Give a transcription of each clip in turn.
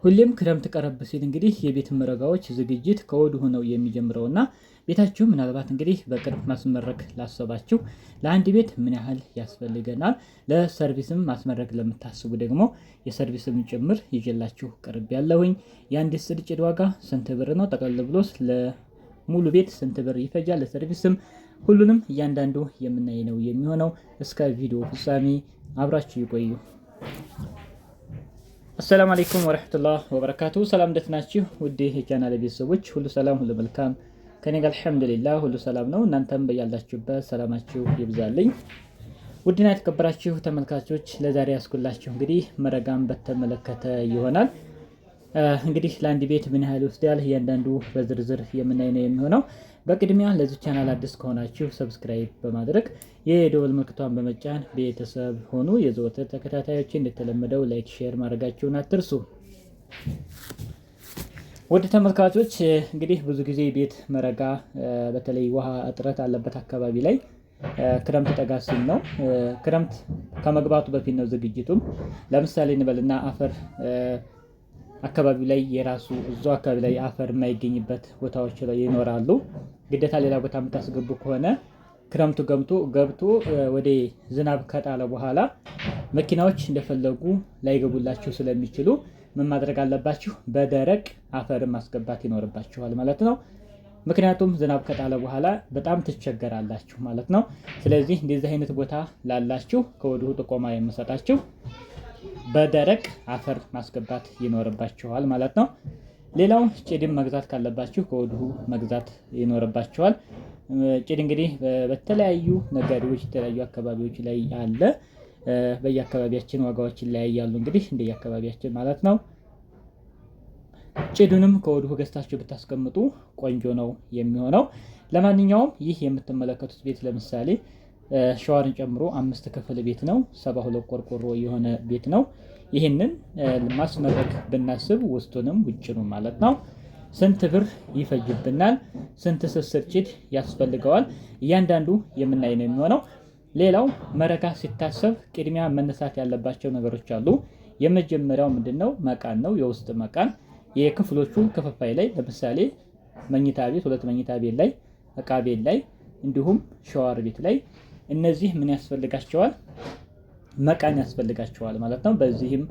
ሁሌም ክረምት ቀረብ ሲል እንግዲህ የቤት መረጋዎች ዝግጅት ከወዲሁ ነው የሚጀምረውና ቤታችሁ ምናልባት እንግዲህ በቅርብ ማስመረግ ላሰባችሁ ለአንድ ቤት ምን ያህል ያስፈልገናል፣ ለሰርቪስም ማስመረግ ለምታስቡ ደግሞ የሰርቪስም ጭምር ይዤላችሁ ቀርብ ያለሁኝ። የአንድ ጭድ ዋጋ ስንት ብር ነው? ጠቅለል ብሎስ ለሙሉ ቤት ስንት ብር ይፈጃል? ለሰርቪስም ሁሉንም እያንዳንዱ የምናይ ነው የሚሆነው። እስከ ቪዲዮ ፍጻሜ አብራችሁ ይቆዩ። አሰላሙ አለይኩም ወራህመቱላህ ወበረካቱ። ሰላም እንደት ናችሁ? ውድ የቻናሌ ቤተሰቦች ሁሉ ሰላም ሁሉ መልካም ከኔ ጋር አልሐምዱሊላህ ሁሉ ሰላም ነው። እናንተም በያላችሁበት ሰላማችሁ ይብዛልኝ። ውድና የተከበራችሁ ተመልካቾች ለዛሬ ያስኩላችሁ እንግዲህ መረጋን በተመለከተ ይሆናል። እንግዲህ ለአንድ ቤት ምን ያህል ይወስዳል እያንዳንዱ በዝርዝር የምናይ ነው የሚሆነው። በቅድሚያ ለዚህ ቻናል አዲስ ከሆናችሁ ሰብስክራይብ በማድረግ የደወል ምልክቷን በመጫን ቤተሰብ ሆኑ። የዘወትር ተከታታዮች እንደተለመደው ላይክ፣ ሼር ማድረጋችሁን አትርሱ። ወደ ተመልካቾች እንግዲህ ብዙ ጊዜ ቤት መረጋ በተለይ ውሃ እጥረት አለበት አካባቢ ላይ ክረምት ጠጋ ሲል ነው። ክረምት ከመግባቱ በፊት ነው ዝግጅቱም። ለምሳሌ እንበልና አፈር አካባቢው ላይ የራሱ እዛው አካባቢ ላይ አፈር የማይገኝበት ቦታዎች ላይ ይኖራሉ። ግዴታ ሌላ ቦታ የምታስገቡ ከሆነ ክረምቱ ገብቶ ወደ ዝናብ ከጣለ በኋላ መኪናዎች እንደፈለጉ ላይገቡላችሁ ስለሚችሉ ምን ማድረግ አለባችሁ? በደረቅ አፈር ማስገባት ይኖርባችኋል ማለት ነው። ምክንያቱም ዝናብ ከጣለ በኋላ በጣም ትቸገራላችሁ ማለት ነው። ስለዚህ እንደዚህ አይነት ቦታ ላላችሁ ከወዲሁ ጥቆማ የምሰጣችሁ በደረቅ አፈር ማስገባት ይኖርባችኋል ማለት ነው። ሌላው ጭድም መግዛት ካለባችሁ ከወዲሁ መግዛት ይኖርባችኋል። ጭድ እንግዲህ በተለያዩ ነጋዴዎች የተለያዩ አካባቢዎች ላይ አለ። በየአካባቢያችን ዋጋዎች ይለያያሉ እንግዲህ እንደየአካባቢያችን ማለት ነው። ጭዱንም ከወዲሁ ገዝታችሁ ብታስቀምጡ ቆንጆ ነው የሚሆነው። ለማንኛውም ይህ የምትመለከቱት ቤት ለምሳሌ ሸዋርን ጨምሮ 5 ክፍል ቤት ነው። 72 ቆርቆሮ የሆነ ቤት ነው። ይህንን ማስመረግ ብናስብ ውስጡንም ውጭኑም ማለት ነው ስንት ብር ይፈጅብናል? ስንት ስስር ጭድ ያስፈልገዋል? እያንዳንዱ የምናይ ነው የሚሆነው። ሌላው መረጋ ሲታሰብ ቅድሚያ መነሳት ያለባቸው ነገሮች አሉ። የመጀመሪያው ምንድነው? መቃን ነው። የውስጥ መቃን የክፍሎቹ ክፍፋይ ላይ ለምሳሌ መኝታ ቤት፣ 2 መኝታ ቤት ላይ፣ እቃ ቤት ላይ እንዲሁም ሸዋር ቤት ላይ እነዚህ ምን ያስፈልጋቸዋል? መቃን ያስፈልጋቸዋል ማለት ነው። በዚህም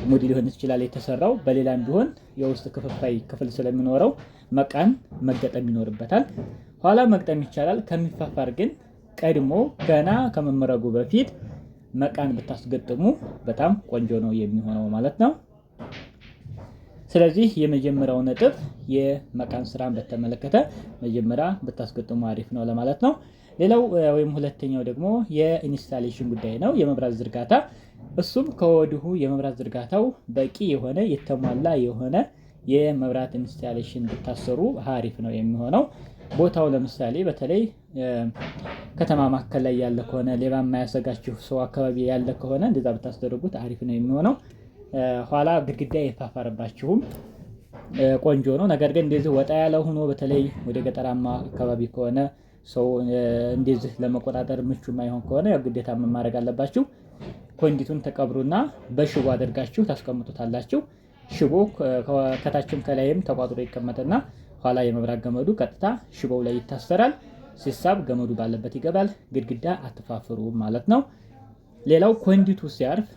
ሞዴል ሊሆን ይችላል የተሰራው። በሌላም ቢሆን የውስጥ ክፍፋይ ክፍል ስለሚኖረው መቃን መገጠም ይኖርበታል። ኋላ መግጠም ይቻላል። ከሚፋፋር ግን ቀድሞ ገና ከመመረጉ በፊት መቃን ብታስገጥሙ በጣም ቆንጆ ነው የሚሆነው ማለት ነው። ስለዚህ የመጀመሪያው ነጥብ የመቃን ስራን በተመለከተ መጀመሪያ ብታስገጥሙ አሪፍ ነው ለማለት ነው። ሌላው ወይም ሁለተኛው ደግሞ የኢንስታሌሽን ጉዳይ ነው፣ የመብራት ዝርጋታ። እሱም ከወዲሁ የመብራት ዝርጋታው በቂ የሆነ የተሟላ የሆነ የመብራት ኢንስታሌሽን ብታሰሩ አሪፍ ነው የሚሆነው። ቦታው ለምሳሌ በተለይ ከተማ ማዕከል ላይ ያለ ከሆነ ሌባ የማያሰጋችሁ ሰው አካባቢ ያለ ከሆነ እንደዛ ብታስደርጉት አሪፍ ነው የሚሆነው። ኋላ ግድግዳ የፋፋረባችሁም ቆንጆ ነው። ነገር ግን እንደዚህ ወጣ ያለ ሆኖ በተለይ ወደ ገጠራማ አካባቢ ከሆነ ሰው እንደዚህ ለመቆጣጠር ምቹ ማይሆን ከሆነ ያው ግዴታ ማድረግ አለባችሁ። ኮንዲቱን ተቀብሩና በሽቦ አድርጋችሁ ታስቀምጡታላችሁ። ሽቦ ከታችም ከላይም ተቋጥሮ ይቀመጥና ኋላ የመብራት ገመዱ ቀጥታ ሽቦው ላይ ይታሰራል። ሲሳብ ገመዱ ባለበት ይገባል። ግድግዳ አትፋፍሩ ማለት ነው። ሌላው ኮንዲቱ ሲያርፍ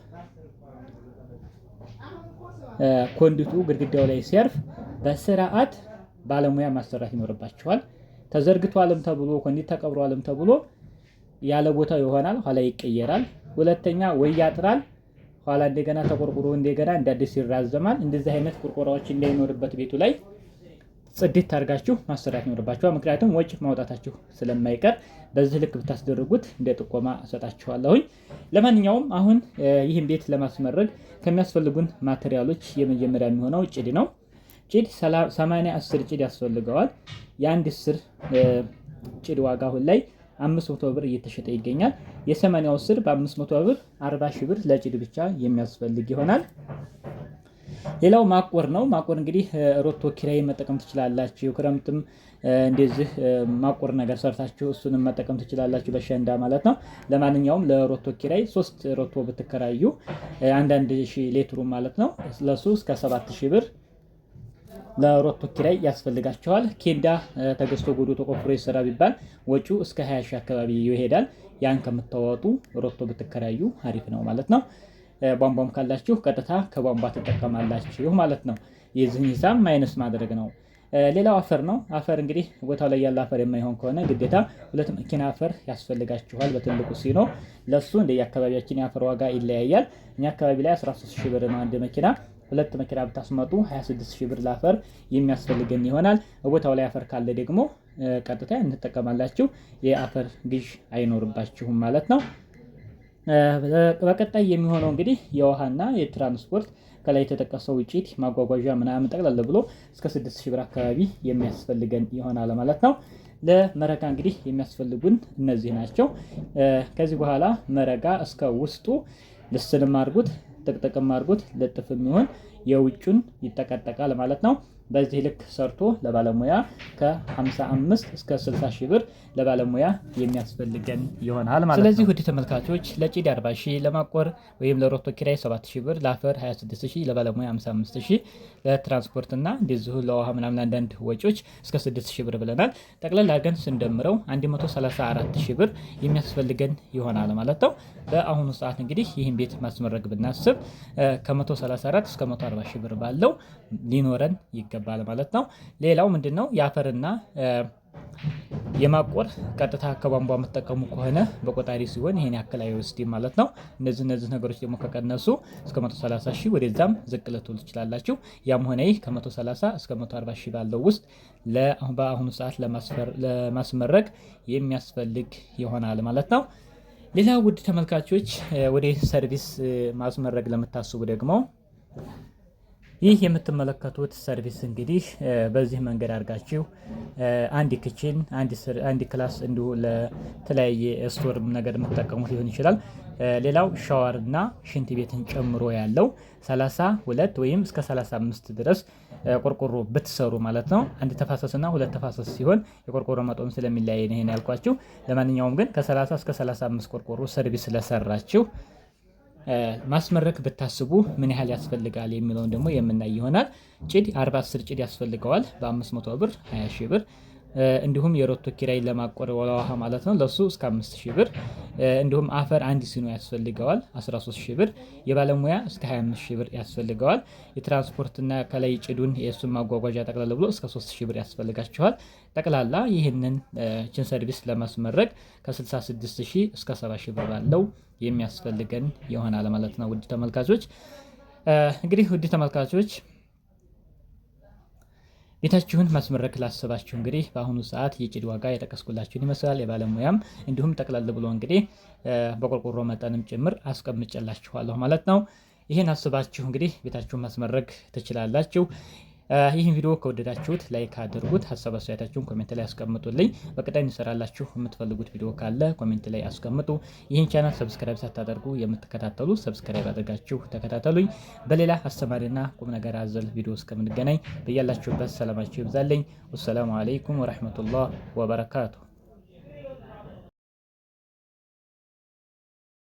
ኮንዲቱ ግድግዳው ላይ ሲያርፍ በስርዓት ባለሙያ ማሰራት ይኖርባችኋል። ተዘርግቷልም ተብሎ ኮንዲት ተቀብሯልም ተብሎ ያለ ቦታው ይሆናል፣ ኋላ ይቀየራል። ሁለተኛ ወይ ያጥራል፣ ኋላ እንደገና ተቆርቁሮ እንደገና እንደ አዲስ ይራዘማል። እንደዚህ አይነት ቁርቆራዎች እንዳይኖርበት ቤቱ ላይ ጽድት አድርጋችሁ ማሰራት ይኖርባችኋል። ምክንያቱም ወጪ ማውጣታችሁ ስለማይቀር በዚህ ልክ ብታስደርጉት እንደ ጥቆማ እሰጣችኋለሁኝ። ለማንኛውም አሁን ይህን ቤት ለማስመረግ ከሚያስፈልጉን ማቴሪያሎች የመጀመሪያ የሚሆነው ጭድ ነው። ጭድ 80 ጭድ ያስፈልገዋል። የአንድ ስር ጭድ ዋጋ አሁን ላይ 500 ብር እየተሸጠ ይገኛል። የ80 ስር በ500 ብር 40 ሺህ ብር ለጭድ ብቻ የሚያስፈልግ ይሆናል። ሌላው ማቆር ነው። ማቆር እንግዲህ ሮቶ ኪራይ መጠቀም ትችላላችሁ። ክረምትም እንደዚህ ማቆር ነገር ሰርታችሁ እሱንም መጠቀም ትችላላችሁ፣ በሸንዳ ማለት ነው። ለማንኛውም ለሮቶ ኪራይ 3 ሮቶ ብትከራዩ አንዳንድ ሺህ ሌትሩ ማለት ነው ለሱ እስከ 7000 ብር ለሮቶ ኪራይ ያስፈልጋቸዋል። ኬንዳ ተገዝቶ ጎዶ ተቆፍሮ ይሰራ ቢባል ወጪው እስከ 20 ሺህ አካባቢ ይሄዳል። ያን ከምታወጡ ሮቶ ብትከራዩ አሪፍ ነው ማለት ነው። ቧንቧም ካላችሁ ቀጥታ ከቧንቧ ትጠቀማላችሁ ማለት ነው። የዚህን ሂሳብ ማይነስ ማድረግ ነው። ሌላው አፈር ነው። አፈር እንግዲህ ቦታው ላይ ያለ አፈር የማይሆን ከሆነ ግዴታ 2 መኪና አፈር ያስፈልጋችኋል። በትልቁ ሲኖ ለሱ እንደየአካባቢያችን የአፈር ዋጋ ይለያያል። እኛ አካባቢ ላይ 13000 ብር ነው አንድ መኪና። 2 መኪና ብታስመጡ 26000 ብር ለአፈር የሚያስፈልገን ይሆናል። ቦታው ላይ አፈር ካለ ደግሞ ቀጥታ እንጠቀማላችሁ። የአፈር ግዥ አይኖርባችሁም ማለት ነው። በቀጣይ የሚሆነው እንግዲህ የውሃና የትራንስፖርት ከላይ የተጠቀሰው ጭድ ማጓጓዣ ምናምን ጠቅላላ ብሎ እስከ 6000 ብር አካባቢ የሚያስፈልገን ይሆናል ማለት ነው። ለመረጋ እንግዲህ የሚያስፈልጉን እነዚህ ናቸው። ከዚህ በኋላ መረጋ እስከ ውስጡ ልስንም አድርጉት፣ ጥቅጥቅም አድርጉት፣ ልጥፍም ይሆን የውጩን ይጠቀጠቃል ማለት ነው። በዚህ ልክ ሰርቶ ለባለሙያ ከ55 እስከ 60 ሺህ ብር ለባለሙያ የሚያስፈልገን ይሆናል ማለት ነው። ስለዚህ ውድ ተመልካቾች ለጭድ 40 ሺህ፣ ለማቆር ወይም ለሮቶ ኪራይ 7 ሺህ ብር፣ ለአፈር 26 ሺህ፣ ለባለሙያ 55 ሺህ፣ ለትራንስፖርትና እንደዚሁ ለውሃ ምናምን አንዳንድ ወጪዎች እስከ 6 ሺህ ብር ብለናል። ጠቅላላ አድርገን ስንደምረው 134 ሺህ ብር የሚያስፈልገን ይሆናል ማለት ነው። በአሁኑ ሰዓት እንግዲህ ይህን ቤት ማስመረግ ብናስብ ከ134 እስከ 140 ሺህ ብር ባለው ሊኖረን ይገባል ማለት ነው። ሌላው ምንድነው የአፈርና የማቆር ቀጥታ ከቧንቧ የምትጠቀሙ ከሆነ በቆጣሪ ሲሆን ይሄን ያክል አይወስድም ማለት ነው። እነዚህ ነገሮች ደግሞ ከቀነሱ እስከ 130 ሺህ ወደዛም ዝቅ ልትሉ ትችላላችሁ። ያም ሆነ ይህ ከ130 እስከ 140 ሺህ ባለው ውስጥ በአሁኑ ሰዓት ለማስመረግ የሚያስፈልግ ይሆናል ማለት ነው። ሌላ ውድ ተመልካቾች ወደ ሰርቪስ ማስመረግ ለምታስቡ ደግሞ ይህ የምትመለከቱት ሰርቪስ እንግዲህ በዚህ መንገድ አድርጋችሁ አንድ ክችን፣ አንድ ክላስ እንዲሁ ለተለያየ ስቶር ነገር የምትጠቀሙት ሊሆን ይችላል። ሌላው ሻወር እና ሽንት ቤትን ጨምሮ ያለው 32 ወይም እስከ 35 ድረስ ቆርቆሮ ብትሰሩ ማለት ነው። አንድ ተፋሰስና 2 ተፋሰስ ሲሆን የቆርቆሮ መጠኑ ስለሚለያይ ነው ይሄን ያልኳችሁ። ለማንኛውም ግን ከ30 እስከ 35 ቆርቆሮ ሰርቪስ ስለሰራችሁ ማስመረክ ብታስቡ ምን ያህል ያስፈልጋል የሚለውን ደግሞ የምናይ ይሆናል። ጭድ 40 ጭድ ያስፈልገዋል በ500 ብር 20 ሺህ ብር። እንዲሁም የሮቶ ኪራይ ለማቆር ውሃ ማለት ነው ለሱ እስከ 5000 ብር። እንዲሁም አፈር አንድ ሲኖ ያስፈልገዋል 13000 ብር። የባለሙያ እስከ 25000 ብር ያስፈልገዋል። የትራንስፖርትና ከላይ ጭዱን የእሱን ማጓጓዣ ጠቅላላ ብሎ እስከ 3000 ብር ያስፈልጋቸዋል። ጠቅላላ ይህንን ችን ሰርቪስ ለማስመረግ ከ66000 እስከ 70000 ብር ባለው የሚያስፈልገን ይሆናል ማለት ነው። ውድ ተመልካቾች እንግዲህ ውድ ተመልካቾች ቤታችሁን ማስመረክ ላሰባችሁ እንግዲህ በአሁኑ ሰዓት የጭድ ዋጋ የጠቀስኩላችሁን ይመስላል። የባለሙያም እንዲሁም ጠቅላላ ብሎ እንግዲህ በቆርቆሮ መጠንም ጭምር አስቀምጬላችኋለሁ ማለት ነው። ይህን አስባችሁ እንግዲህ ቤታችሁን ማስመረግ ትችላላችሁ። ይህን ቪዲዮ ከወደዳችሁት ላይክ አድርጉት። ሀሳብ አስተያየታችሁን ኮሜንት ላይ አስቀምጡልኝ። በቀጣይ እንሰራላችሁ የምትፈልጉት ቪዲዮ ካለ ኮሜንት ላይ አስቀምጡ። ይህን ቻናል ሰብስክራይብ ሳታደርጉ የምትከታተሉ ሰብስክራይብ አድርጋችሁ ተከታተሉኝ። በሌላ አስተማሪና ቁም ነገር አዘል ቪዲዮ እስከምንገናኝ በያላችሁበት ሰላማችሁ ይብዛልኝ። ወሰላሙ አለይኩም ወራህመቱላህ ወበረካቱ።